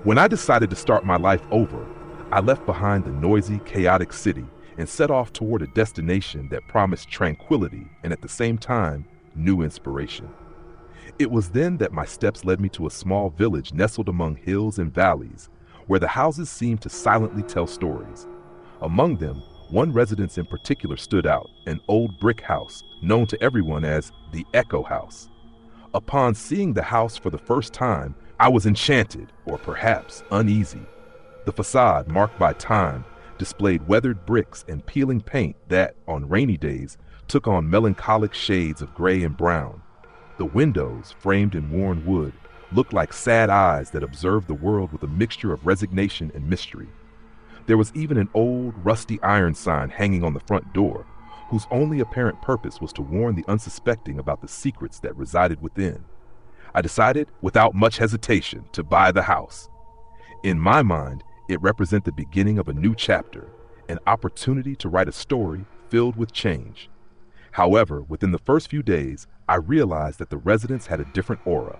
When I decided to start my life over, I left behind the noisy, chaotic city and set off toward a destination that promised tranquility and at the same time, new inspiration. It was then that my steps led me to a small village nestled among hills and valleys, where the houses seemed to silently tell stories. Among them, one residence in particular stood out, an old brick house known to everyone as the Echo House. Upon seeing the house for the first time, I was enchanted, or perhaps uneasy. The facade, marked by time, displayed weathered bricks and peeling paint that, on rainy days, took on melancholic shades of gray and brown. The windows, framed in worn wood, looked like sad eyes that observed the world with a mixture of resignation and mystery. There was even an old, rusty iron sign hanging on the front door, whose only apparent purpose was to warn the unsuspecting about the secrets that resided within. I decided, without much hesitation, to buy the house. In my mind, it represented the beginning of a new chapter, an opportunity to write a story filled with change. However, within the first few days, I realized that the residence had a different aura.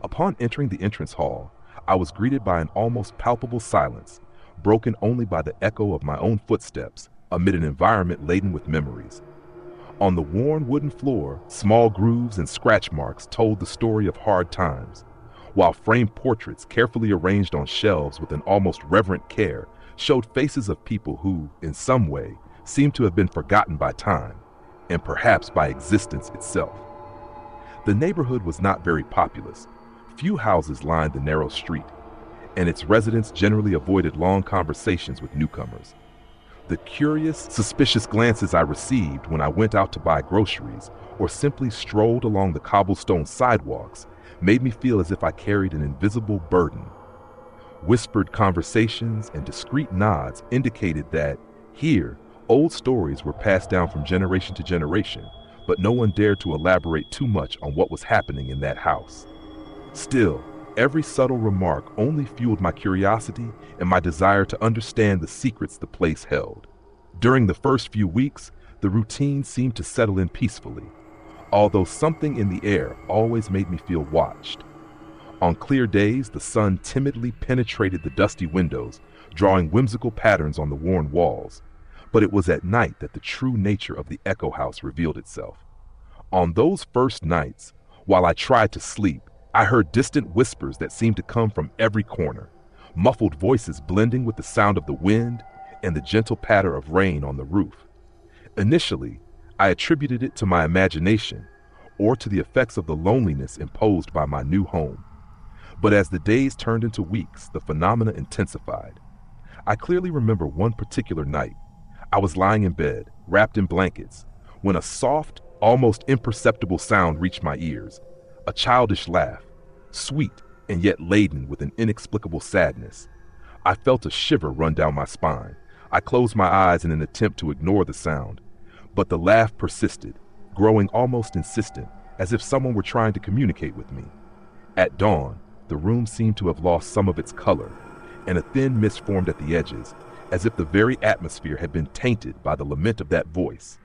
Upon entering the entrance hall, I was greeted by an almost palpable silence, broken only by the echo of my own footsteps amid an environment laden with memories. On the worn wooden floor, small grooves and scratch marks told the story of hard times, while framed portraits carefully arranged on shelves with an almost reverent care showed faces of people who, in some way, seemed to have been forgotten by time, and perhaps by existence itself. The neighborhood was not very populous. Few houses lined the narrow street, and its residents generally avoided long conversations with newcomers. The curious, suspicious glances I received when I went out to buy groceries or simply strolled along the cobblestone sidewalks made me feel as if I carried an invisible burden. Whispered conversations and discreet nods indicated that, here, old stories were passed down from generation to generation, but no one dared to elaborate too much on what was happening in that house. Still, every subtle remark only fueled my curiosity and my desire to understand the secrets the place held. During the first few weeks, the routine seemed to settle in peacefully, although something in the air always made me feel watched. On clear days, the sun timidly penetrated the dusty windows, drawing whimsical patterns on the worn walls. But it was at night that the true nature of the Echo House revealed itself. On those first nights, while I tried to sleep, I heard distant whispers that seemed to come from every corner, muffled voices blending with the sound of the wind and the gentle patter of rain on the roof. Initially, I attributed it to my imagination or to the effects of the loneliness imposed by my new home. But as the days turned into weeks, the phenomena intensified. I clearly remember one particular night. I was lying in bed, wrapped in blankets, when a soft, almost imperceptible sound reached my ears. A childish laugh, sweet and yet laden with an inexplicable sadness. I felt a shiver run down my spine. I closed my eyes in an attempt to ignore the sound, but the laugh persisted, growing almost insistent, as if someone were trying to communicate with me. At dawn, the room seemed to have lost some of its color, and a thin mist formed at the edges, as if the very atmosphere had been tainted by the lament of that voice.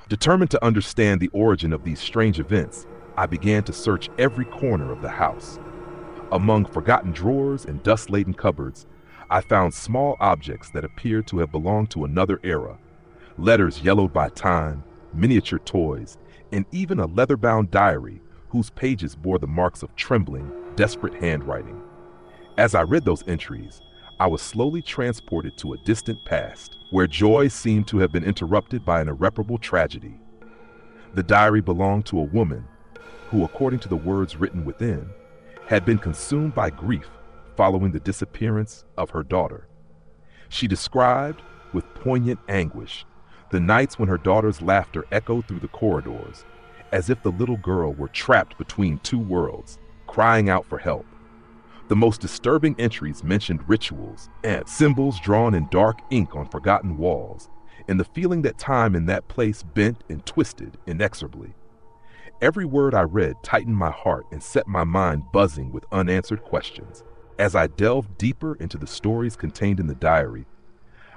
Determined to understand the origin of these strange events, I began to search every corner of the house. Among forgotten drawers and dust-laden cupboards, I found small objects that appeared to have belonged to another era. Letters yellowed by time, miniature toys, and even a leather-bound diary whose pages bore the marks of trembling, desperate handwriting. As I read those entries, I was slowly transported to a distant past, where joy seemed to have been interrupted by an irreparable tragedy. The diary belonged to a woman who, according to the words written within, had been consumed by grief following the disappearance of her daughter. She described, with poignant anguish, the nights when her daughter's laughter echoed through the corridors, as if the little girl were trapped between two worlds, crying out for help. The most disturbing entries mentioned rituals and symbols drawn in dark ink on forgotten walls, and the feeling that time in that place bent and twisted inexorably. Every word I read tightened my heart and set my mind buzzing with unanswered questions. As I delved deeper into the stories contained in the diary,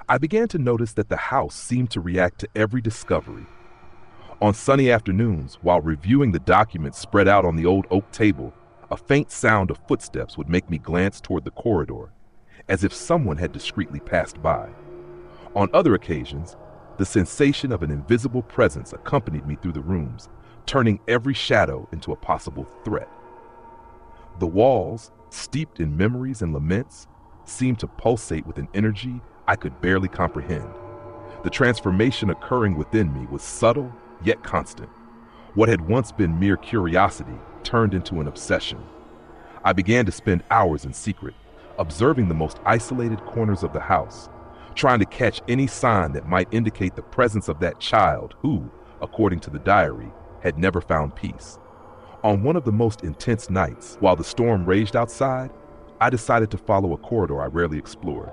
I began to notice that the house seemed to react to every discovery. On sunny afternoons, while reviewing the documents spread out on the old oak table, A faint sound of footsteps would make me glance toward the corridor, as if someone had discreetly passed by. On other occasions, the sensation of an invisible presence accompanied me through the rooms, turning every shadow into a possible threat. The walls, steeped in memories and laments, seemed to pulsate with an energy I could barely comprehend. The transformation occurring within me was subtle yet constant. What had once been mere curiosity turned into an obsession. I began to spend hours in secret, observing the most isolated corners of the house, trying to catch any sign that might indicate the presence of that child who, according to the diary, had never found peace. On one of the most intense nights, while the storm raged outside, I decided to follow a corridor I rarely explored.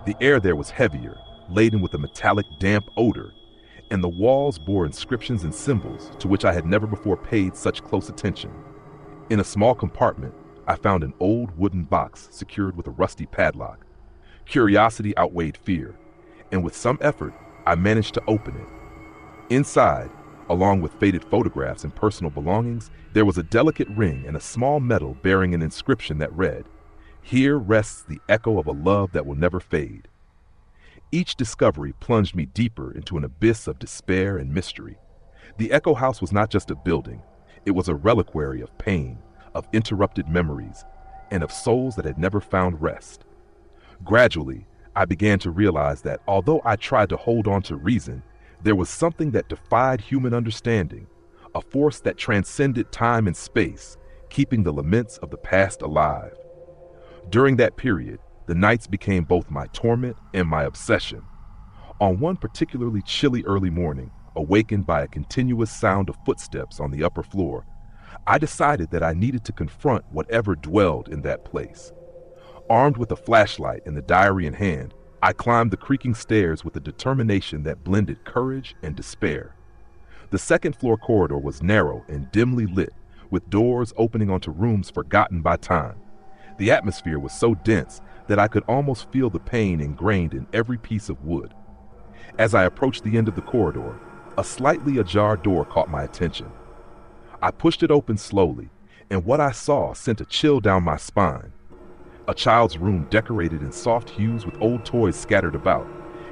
The air there was heavier, laden with a metallic, damp odor, and the walls bore inscriptions and symbols to which I had never before paid such close attention. In a small compartment, I found an old wooden box secured with a rusty padlock. Curiosity outweighed fear, and with some effort, I managed to open it. Inside, along with faded photographs and personal belongings, there was a delicate ring and a small medal bearing an inscription that read, "Here rests the echo of a love that will never fade." Each discovery plunged me deeper into an abyss of despair and mystery. The Echo House was not just a building, it was a reliquary of pain, of interrupted memories, and of souls that had never found rest. Gradually, I began to realize that although I tried to hold on to reason, there was something that defied human understanding, a force that transcended time and space, keeping the laments of the past alive. During that period, the nights became both my torment and my obsession. On one particularly chilly early morning, awakened by a continuous sound of footsteps on the upper floor, I decided that I needed to confront whatever dwelled in that place. Armed with a flashlight and the diary in hand, I climbed the creaking stairs with a determination that blended courage and despair. The second-floor corridor was narrow and dimly lit, with doors opening onto rooms forgotten by time. The atmosphere was so dense that I could almost feel the pain ingrained in every piece of wood. As I approached the end of the corridor, a slightly ajar door caught my attention. I pushed it open slowly, and what I saw sent a chill down my spine. A child's room decorated in soft hues with old toys scattered about,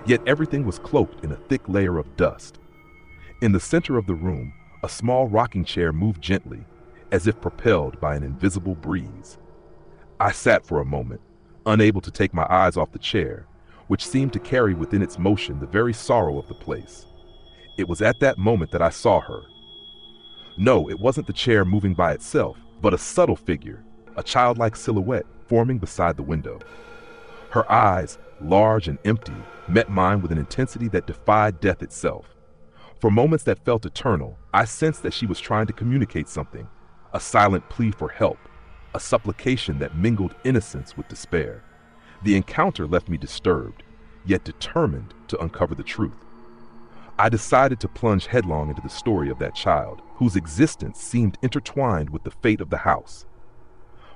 yet everything was cloaked in a thick layer of dust. In the center of the room, a small rocking chair moved gently, as if propelled by an invisible breeze. I sat for a moment, unable to take my eyes off the chair, which seemed to carry within its motion the very sorrow of the place. It was at that moment that I saw her. No, it wasn't the chair moving by itself, but a subtle figure, a childlike silhouette forming beside the window. Her eyes, large and empty, met mine with an intensity that defied death itself. For moments that felt eternal, I sensed that she was trying to communicate something, a silent plea for help, a supplication that mingled innocence with despair. The encounter left me disturbed, yet determined to uncover the truth. I decided to plunge headlong into the story of that child, whose existence seemed intertwined with the fate of the house.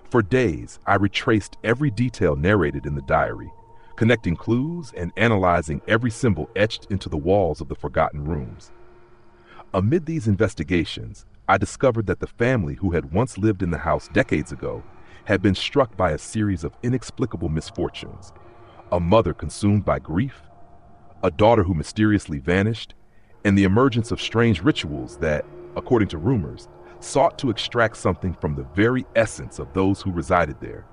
For days, I retraced every detail narrated in the diary, connecting clues and analyzing every symbol etched into the walls of the forgotten rooms. Amid these investigations, I discovered that the family who had once lived in the house decades ago had been struck by a series of inexplicable misfortunes. A mother consumed by grief, a daughter who mysteriously vanished, and the emergence of strange rituals that, according to rumors, sought to extract something from the very essence of those who resided there.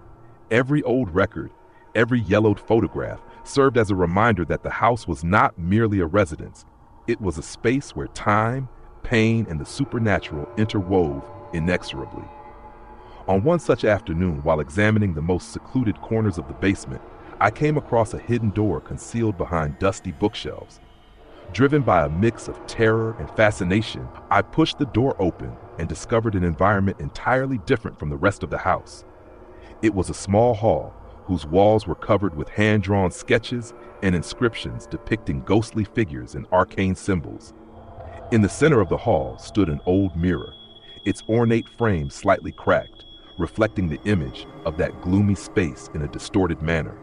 Every old record, every yellowed photograph served as a reminder that the house was not merely a residence. It was a space where time, pain, and the supernatural interwove inexorably. On one such afternoon, while examining the most secluded corners of the basement, I came across a hidden door concealed behind dusty bookshelves. Driven by a mix of terror and fascination, I pushed the door open and discovered an environment entirely different from the rest of the house. It was a small hall whose walls were covered with hand-drawn sketches and inscriptions depicting ghostly figures and arcane symbols. In the center of the hall stood an old mirror, its ornate frame slightly cracked, reflecting the image of that gloomy space in a distorted manner.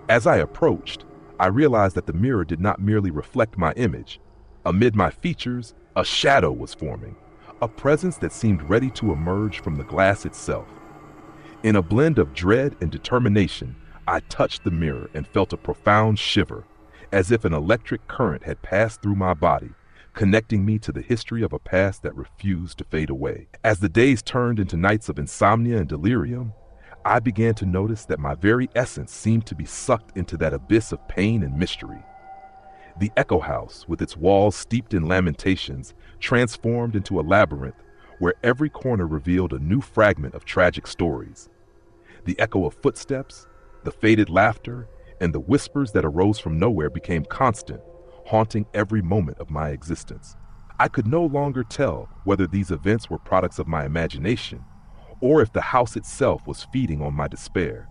As I approached, I realized that the mirror did not merely reflect my image. Amid my features, a shadow was forming, a presence that seemed ready to emerge from the glass itself. In a blend of dread and determination, I touched the mirror and felt a profound shiver, as if an electric current had passed through my body, connecting me to the history of a past that refused to fade away. As the days turned into nights of insomnia and delirium, I began to notice that my very essence seemed to be sucked into that abyss of pain and mystery. The Echo House, with its walls steeped in lamentations, transformed into a labyrinth where every corner revealed a new fragment of tragic stories. The echo of footsteps, the faded laughter, and the whispers that arose from nowhere became constant, haunting every moment of my existence. I could no longer tell whether these events were products of my imagination or if the house itself was feeding on my despair.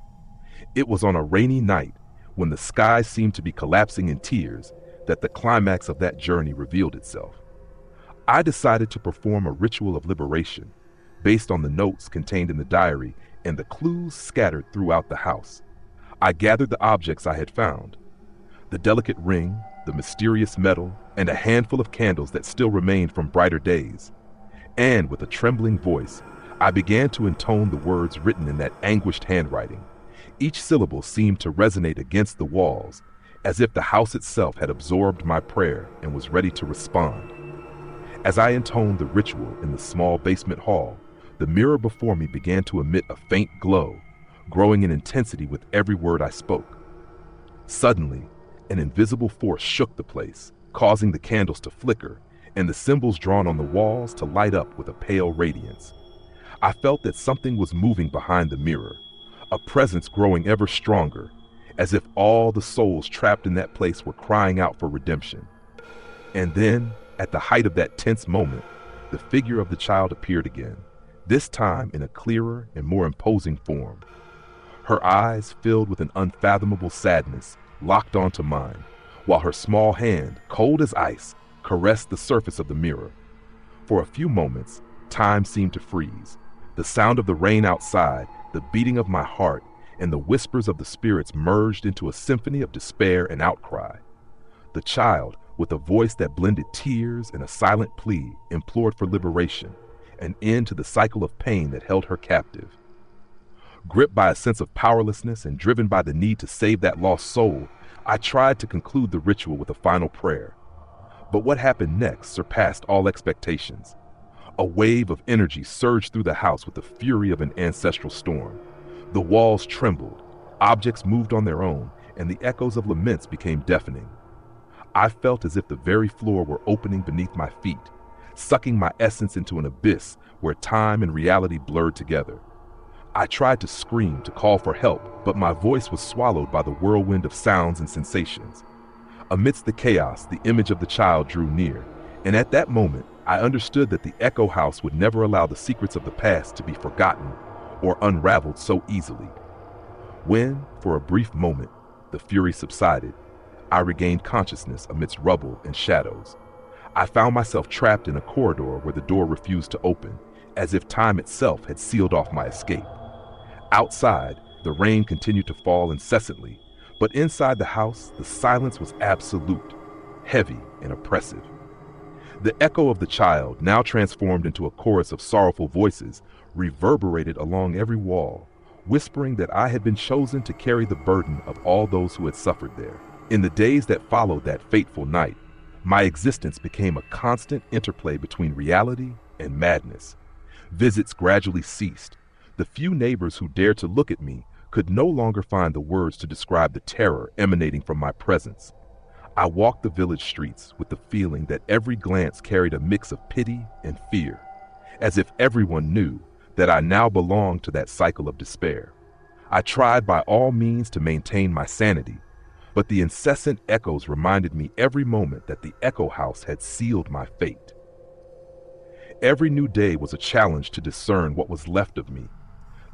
It was on a rainy night, when the sky seemed to be collapsing in tears, that the climax of that journey revealed itself. I decided to perform a ritual of liberation, based on the notes contained in the diary and the clues scattered throughout the house. I gathered the objects I had found: the delicate ring, the mysterious medal, and a handful of candles that still remained from brighter days. And with a trembling voice, I began to intone the words written in that anguished handwriting. Each syllable seemed to resonate against the walls, as if the house itself had absorbed my prayer and was ready to respond. As I intoned the ritual in the small basement hall, the mirror before me began to emit a faint glow, growing in intensity with every word I spoke. Suddenly, an invisible force shook the place, causing the candles to flicker and the symbols drawn on the walls to light up with a pale radiance. I felt that something was moving behind the mirror, a presence growing ever stronger, as if all the souls trapped in that place were crying out for redemption. And then, at the height of that tense moment, the figure of the child appeared again, this time in a clearer and more imposing form. Her eyes, filled with an unfathomable sadness, locked onto mine, while her small hand, cold as ice, caressed the surface of the mirror. For a few moments, time seemed to freeze. The sound of the rain outside, the beating of my heart, and the whispers of the spirits merged into a symphony of despair and outcry. The child, with a voice that blended tears and a silent plea, implored for liberation, an end to the cycle of pain that held her captive. Gripped by a sense of powerlessness and driven by the need to save that lost soul, I tried to conclude the ritual with a final prayer. But what happened next surpassed all expectations. A wave of energy surged through the house with the fury of an ancestral storm. The walls trembled, objects moved on their own, and the echoes of laments became deafening. I felt as if the very floor were opening beneath my feet, sucking my essence into an abyss where time and reality blurred together. I tried to scream, to call for help, but my voice was swallowed by the whirlwind of sounds and sensations. Amidst the chaos, the image of the child drew near, and at that moment, I understood that the Echo House would never allow the secrets of the past to be forgotten or unraveled so easily. When, for a brief moment, the fury subsided, I regained consciousness amidst rubble and shadows. I found myself trapped in a corridor where the door refused to open, as if time itself had sealed off my escape. Outside, the rain continued to fall incessantly, but inside the house, the silence was absolute, heavy and oppressive. The echo of the child, now transformed into a chorus of sorrowful voices, reverberated along every wall, whispering that I had been chosen to carry the burden of all those who had suffered there. In the days that followed that fateful night, my existence became a constant interplay between reality and madness. Visits gradually ceased. The few neighbors who dared to look at me could no longer find the words to describe the terror emanating from my presence. I walked the village streets with the feeling that every glance carried a mix of pity and fear, as if everyone knew that I now belonged to that cycle of despair. I tried by all means to maintain my sanity, but the incessant echoes reminded me every moment that the Echo House had sealed my fate. Every new day was a challenge to discern what was left of me.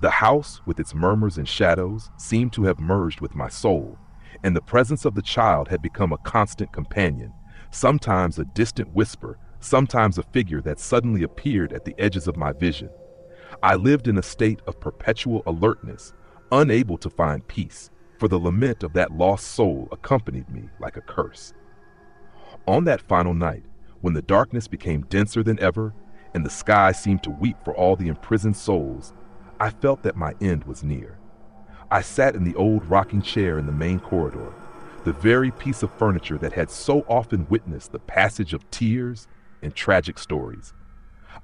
The house, with its murmurs and shadows, seemed to have merged with my soul, and the presence of the child had become a constant companion, sometimes a distant whisper, sometimes a figure that suddenly appeared at the edges of my vision. I lived in a state of perpetual alertness, unable to find peace, for the lament of that lost soul accompanied me like a curse. On that final night, when the darkness became denser than ever, and the sky seemed to weep for all the imprisoned souls, I felt that my end was near. I sat in the old rocking chair in the main corridor, the very piece of furniture that had so often witnessed the passage of tears and tragic stories.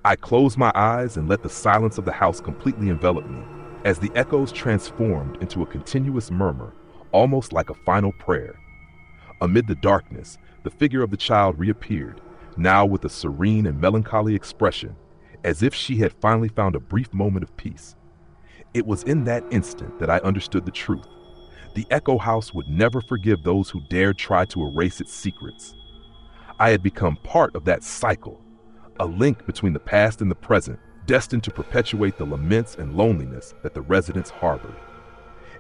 I closed my eyes and let the silence of the house completely envelop me, as the echoes transformed into a continuous murmur, almost like a final prayer. Amid the darkness, the figure of the child reappeared, now with a serene and melancholy expression, as if she had finally found a brief moment of peace. It was in that instant that I understood the truth. The Echo House would never forgive those who dared try to erase its secrets. I had become part of that cycle, a link between the past and the present, destined to perpetuate the laments and loneliness that the residents harbored.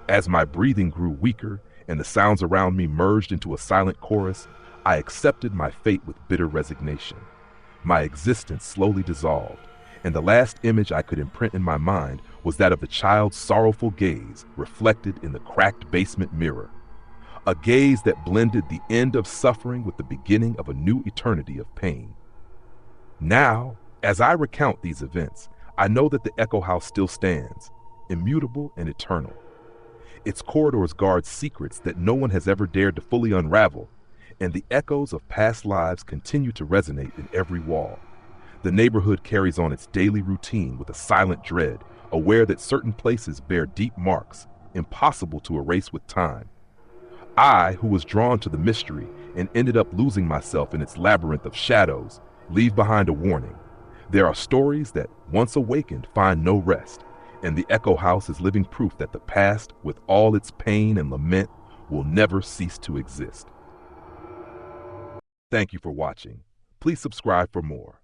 As my breathing grew weaker and the sounds around me merged into a silent chorus, I accepted my fate with bitter resignation. My existence slowly dissolved, and the last image I could imprint in my mind was that of the child's sorrowful gaze reflected in the cracked basement mirror. A gaze that blended the end of suffering with the beginning of a new eternity of pain. Now, as I recount these events, I know that the Echo House still stands, immutable and eternal. Its corridors guard secrets that no one has ever dared to fully unravel, and the echoes of past lives continue to resonate in every wall. The neighborhood carries on its daily routine with a silent dread, aware that certain places bear deep marks, impossible to erase with time. I, who was drawn to the mystery and ended up losing myself in its labyrinth of shadows, leave behind a warning. There are stories that, once awakened, find no rest, and the Echo House is living proof that the past, with all its pain and lament, will never cease to exist. Thank you for watching. Please subscribe for more.